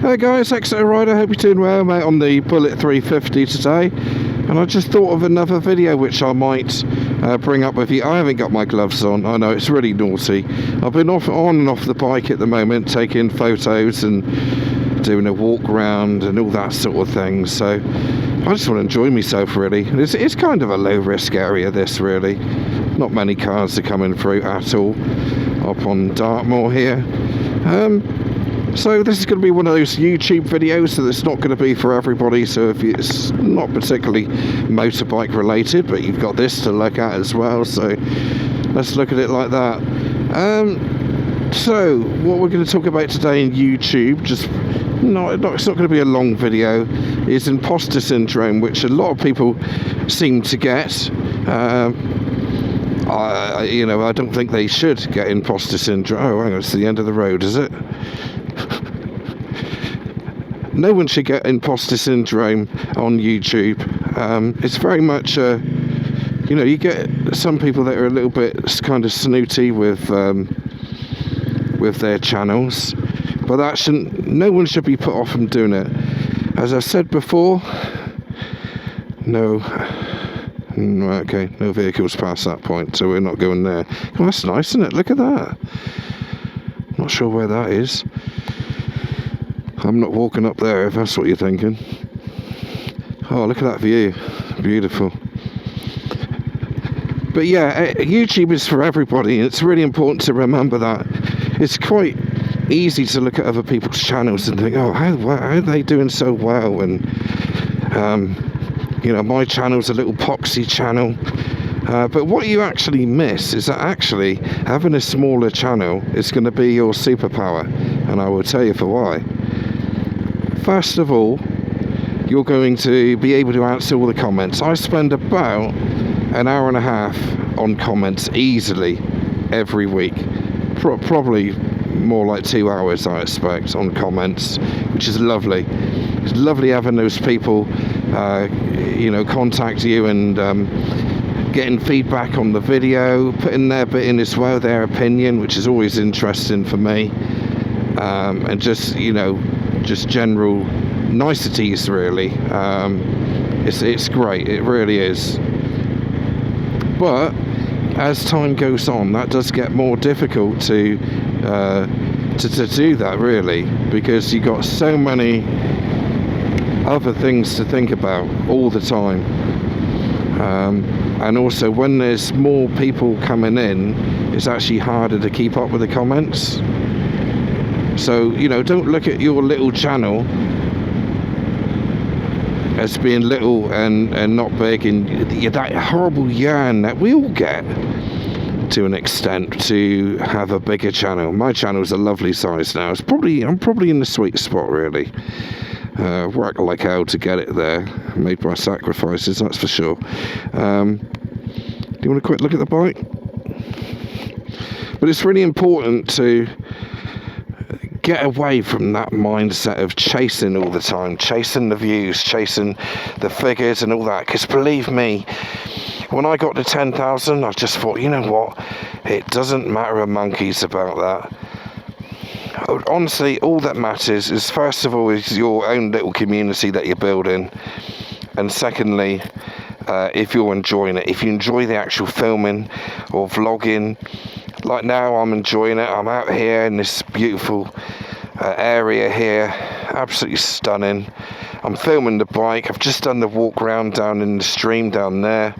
Hey guys, Exeter Rider, hope you're doing well, mate, on the Bullet 350 today. And I just thought of another video which I might bring up with you. I haven't got my gloves on, I know it's really naughty. I've been on and off the bike at the moment, taking photos and doing a walk around and all that sort of thing. So I just want to enjoy myself, really. It's kind of a low risk area, this, really. Not many cars are coming through at all up on Dartmoor here. So this is going to be one of those YouTube videos, so it's not going to be for everybody. So if it's not particularly motorbike related, but you've got this to look at as well, so let's look at it like that. So what we're going to talk about today in YouTube, it's not going to be a long video, is imposter syndrome, which a lot of people seem to get. I don't think they should get imposter syndrome. Oh, hang on, it's the end of the road, is it? No one should get imposter syndrome on YouTube. It's very much, you get some people that are a little bit kind of snooty with their channels, but no one should be put off from doing it. As I said before, no vehicles past that point, so we're not going there. Oh, that's nice, isn't it? Look at that. Not sure where that is. I'm not walking up there, if that's what you're thinking. Oh, look at that view. Beautiful. But yeah, YouTube is for everybody. It's really important to remember that. It's quite easy to look at other people's channels and think, oh, how are they doing so well? And, my channel's a little poxy channel. But what you actually miss is that actually having a smaller channel is going to be your superpower. And I will tell you for why. First of all, you're going to be able to answer all the comments. I spend about an hour and a half on comments easily every week. Probably more like 2 hours, I expect, on comments, which is lovely. It's lovely having those people, contact you and getting feedback on the video, putting their bit in as well, their opinion, which is always interesting for me, and just general niceties, really. It's great, it really is. But as time goes on, that does get more difficult to do that, really, because you've got so many other things to think about all the time. And also, when there's more people coming in, it's actually harder to keep up with the comments. So, don't look at your little channel as being little and not big, and that horrible yearn that we all get to an extent to have a bigger channel. My channel's a lovely size now. I'm probably in the sweet spot, really. Worked like hell to get it there. Made my sacrifices, that's for sure. Do you want a quick look at the bike? But it's really important to get away from that mindset of chasing all the time, chasing the views, chasing the figures and all that. Because believe me, when I got to 10,000, I just thought, you know what, it doesn't matter a monkey's about that. Honestly, all that matters is, first of all, is your own little community that you're building, and secondly, if you're enjoying it, if you enjoy the actual filming or vlogging. Like now, I'm enjoying it. I'm out here in this beautiful area here, absolutely stunning. I'm filming the bike. I've just done the walk around down in the stream down there,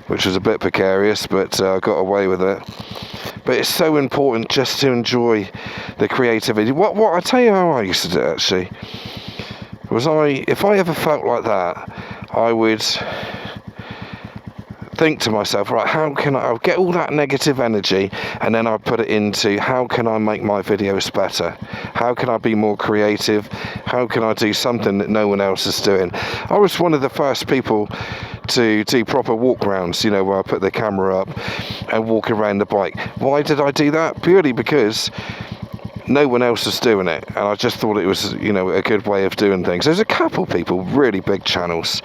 which was a bit precarious, but I got away with it. But it's so important just to enjoy the creativity. What I tell you how I used to do it, actually, was if I ever felt like that, I would think to myself, right, how can I'll get all that negative energy, and then I put it into, how can I make my videos better? How can I be more creative? How can I do something that no one else is doing? I was one of the first people to do proper walk rounds, where I put the camera up and walk around the bike. Why did I do that? Purely because no one else was doing it, and I just thought it was, a good way of doing things. There's a couple people, really big channels,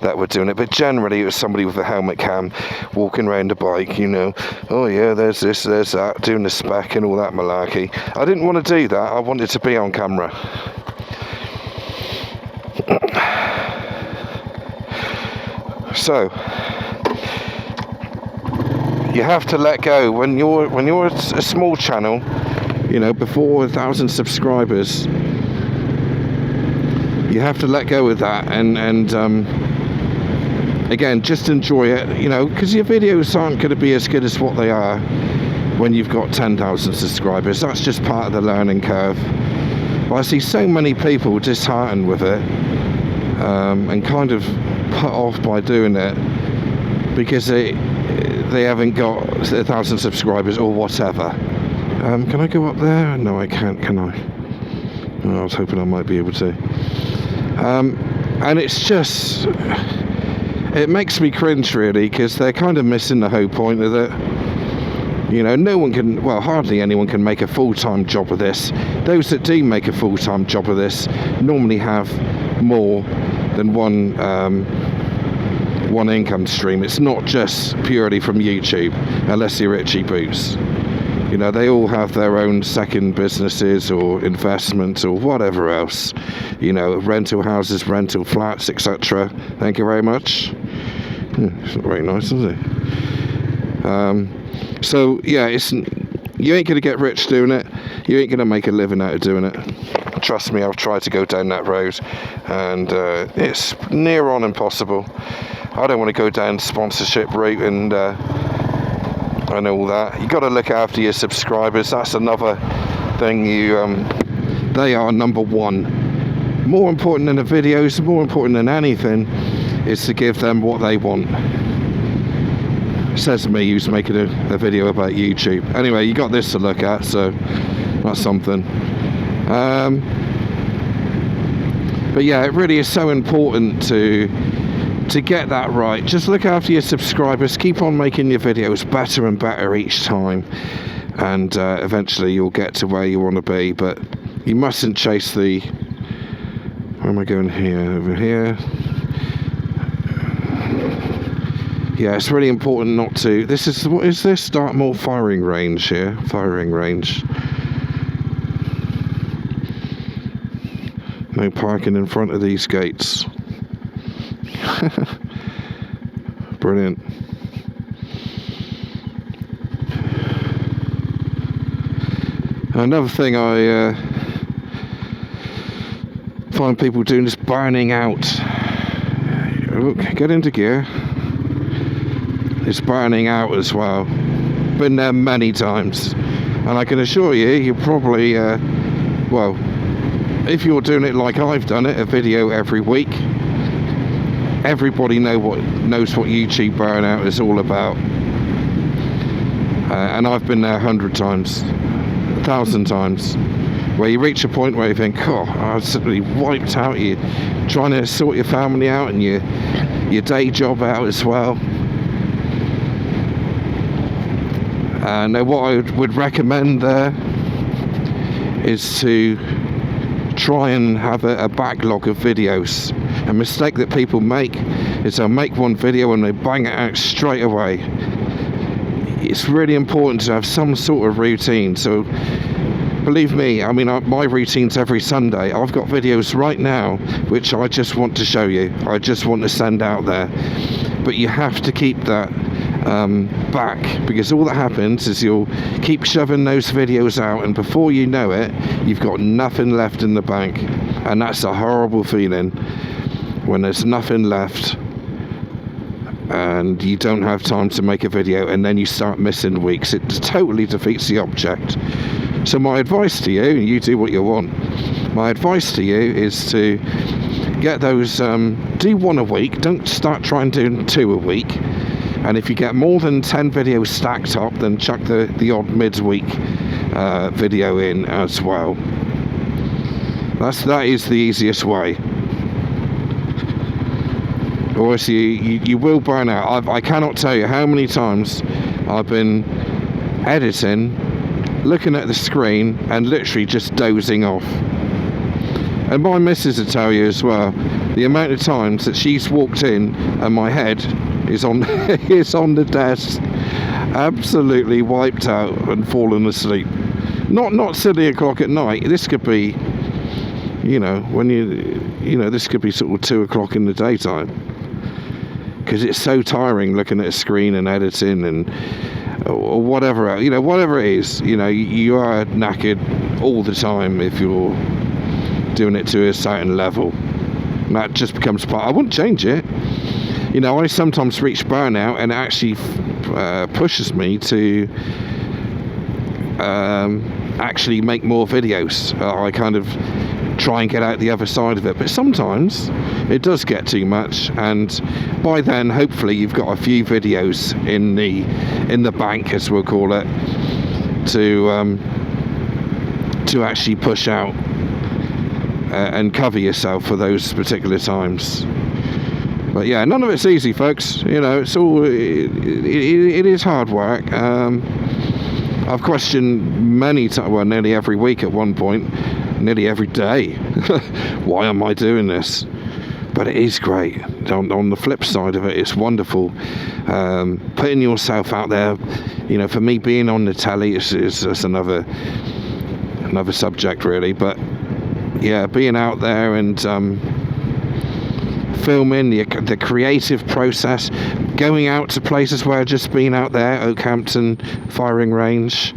that were doing it, but generally it was somebody with a helmet cam walking around the bike, oh yeah, there's this, there's that, doing the spec and all that malarkey. I didn't want to do that. I wanted to be on camera. So you have to let go when you're a small channel, you know, before 1,000 subscribers. You have to let go of that and again, just enjoy it, you know, because your videos aren't going to be as good as what they are when you've got 10,000 subscribers. That's just part of the learning curve. But I see so many people disheartened with it and kind of put off by doing it because they haven't got 1,000 subscribers or whatever. Can I go up there? No, I can't, can I? Oh, I was hoping I might be able to. And it's just, it makes me cringe really, because they're kind of missing the whole point of it. You know, no one can, well, hardly anyone can make a full-time job of this. Those that do make a full-time job of this normally have more than one income stream. It's not just purely from YouTube, unless you're Richie Boots. You know, they all have their own second businesses or investments or whatever else. You know, rental houses, rental flats, etc. Thank you very much. It's not very nice, is it? So yeah, you ain't gonna get rich doing it. You ain't gonna make a living out of doing it. Trust me, I've tried to go down that road, and it's near on impossible. I don't want to go down sponsorship route and all that. You got to look after your subscribers. That's another thing. They are number one. More important than the videos, more important than anything, is to give them what they want. Says me, who's making a video about YouTube. Anyway, you got this to look at, so that's something. But yeah, it really is so important to get that right. Just look after your subscribers, keep on making your videos better and better each time, and eventually you'll get to where you want to be. But you mustn't chase the, where am I going here? Over here. Yeah, it's really important not to, this is, what is this? Dartmoor firing range here, firing range. No parking in front of these gates. Brilliant. Another thing I find people doing is burning out. Get into gear. It's burning out as well. Been there many times, and I can assure you, you're probably well, if you're doing it like I've done it, a video every week, everybody knows what YouTube burnout is all about. And I've been there 100 times, 1,000 times, where you reach a point where you think, oh, I'm suddenly wiped out. You're trying to sort your family out and your day job out as well. And what I would recommend there is to try and have a backlog of videos. A mistake that people make is they'll make one video and they bang it out straight away. It's really important to have some sort of routine. So believe me, I mean, my routine's every Sunday. I've got videos right now which I just want to show you. I just want to send out there. But you have to keep that back, because all that happens is you'll keep shoving those videos out, and before you know it, you've got nothing left in the bank. And that's a horrible feeling, when there's nothing left and you don't have time to make a video, and then you start missing weeks. It totally defeats the object. So my advice to you, and you do what you want, my advice to you is to get those, do one a week. Don't start trying doing 2 a week. And if you get more than 10 videos stacked up, then chuck the odd midweek video in as well. That is the easiest way. Or else you will burn out. I cannot tell you how many times I've been editing, looking at the screen and literally just dozing off. And my missus will tell you as well, the amount of times that she's walked in and my head is on the desk, absolutely wiped out and fallen asleep. Not silly o'clock at night. This could be you know, when this could be sort of 2 o'clock in the daytime, because it's so tiring looking at a screen and editing and or whatever, you know, whatever it is, you know, you are knackered all the time if you're doing it to a certain level. And that just becomes part. I wouldn't change it. You know, I sometimes reach burnout, and it actually pushes me to actually make more videos. I kind of try and get out the other side of it, but sometimes it does get too much, and by then hopefully you've got a few videos in the bank, as we'll call it, to actually push out and cover yourself for those particular times. But yeah, none of it's easy, folks. You know, it's all it is hard work. I've questioned many times, well, nearly every week at one point, nearly every day, why am I doing this? But it is great. On the flip side of it, it's wonderful. Putting yourself out there, you know, for me, being on the telly is another subject, really. But yeah, being out there and filming, the creative process, going out to places where I've just been out there, Oakhampton firing range,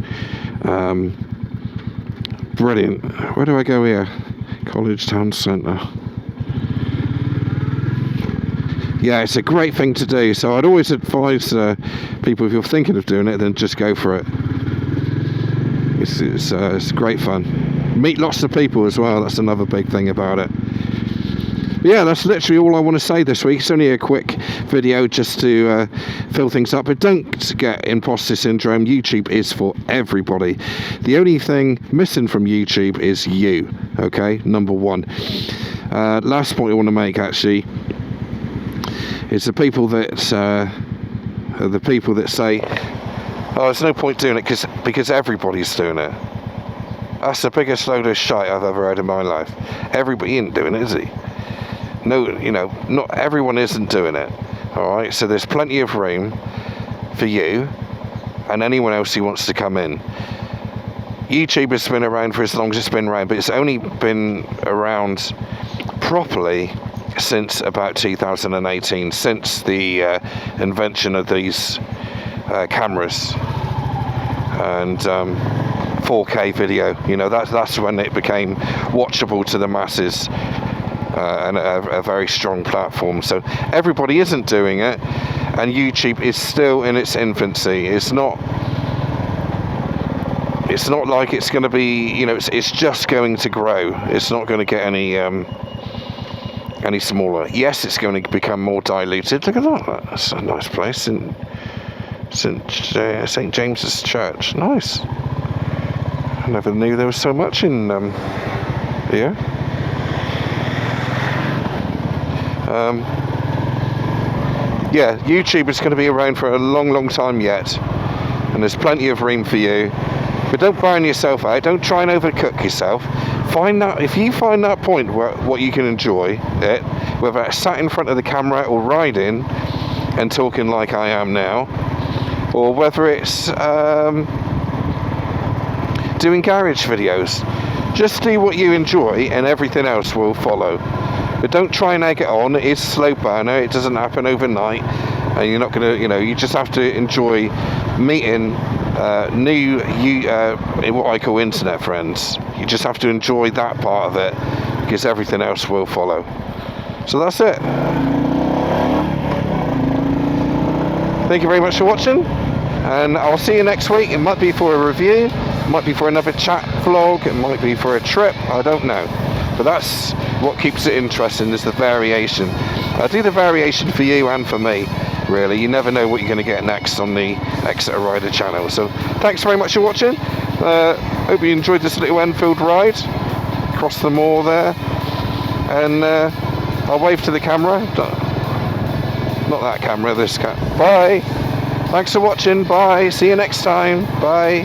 brilliant. Where do I go here? College Town Centre. Yeah, it's a great thing to do, so I'd always advise people, if you're thinking of doing it, then just go for it. It's great fun. Meet lots of people as well, that's another big thing about it. But yeah, that's literally all I want to say this week. It's only a quick video just to fill things up, but don't get imposter syndrome. YouTube is for everybody. The only thing missing from YouTube is you, okay? Number one. Last point I want to make, actually, is the people that say, oh, there's no point doing it because everybody's doing it. That's the biggest load of shite I've ever heard in my life. Everybody ain't doing it, is he? No, you know, not everyone isn't doing it. All right, so there's plenty of room for you and anyone else who wants to come in. YouTube has been around for as long as it's been around, but it's only been around properly since about 2018, since the invention of these cameras and 4K video. You know, that's when it became watchable to the masses, and a very strong platform. So everybody isn't doing it, and YouTube is still in its infancy. It's not like it's going to be, you know, it's just going to grow. It's not going to get any smaller. Yes, it's going to become more diluted. Look at that. That's a nice place in St. James's Church. Nice. I never knew there was so much in here. Yeah, YouTube is going to be around for a long, long time yet, and there's plenty of room for you. But don't burn yourself out. Don't try and overcook yourself. If you find that point where what you can enjoy it, whether it's sat in front of the camera or riding and talking like I am now, or whether it's doing garage videos, just do what you enjoy and everything else will follow. But don't try and egg it on. It is slow burner. It doesn't happen overnight, and you're not going to, you know, you just have to enjoy meeting new what I call internet friends. You just have to enjoy that part of it, because everything else will follow. So that's it. Thank you very much for watching, and I'll see you next week. It might be for a review, it might be for another chat vlog, it might be for a trip, I don't know. But that's what keeps it interesting, is the variation. I do the variation for you and for me, really. You never know what you're going to get next on the Exeter Rider channel. So thanks very much for watching. Hope you enjoyed this little Enfield ride across the moor there. And I'll wave to the camera. Not that camera, this cat. Bye. Thanks for watching. Bye. See you next time. Bye.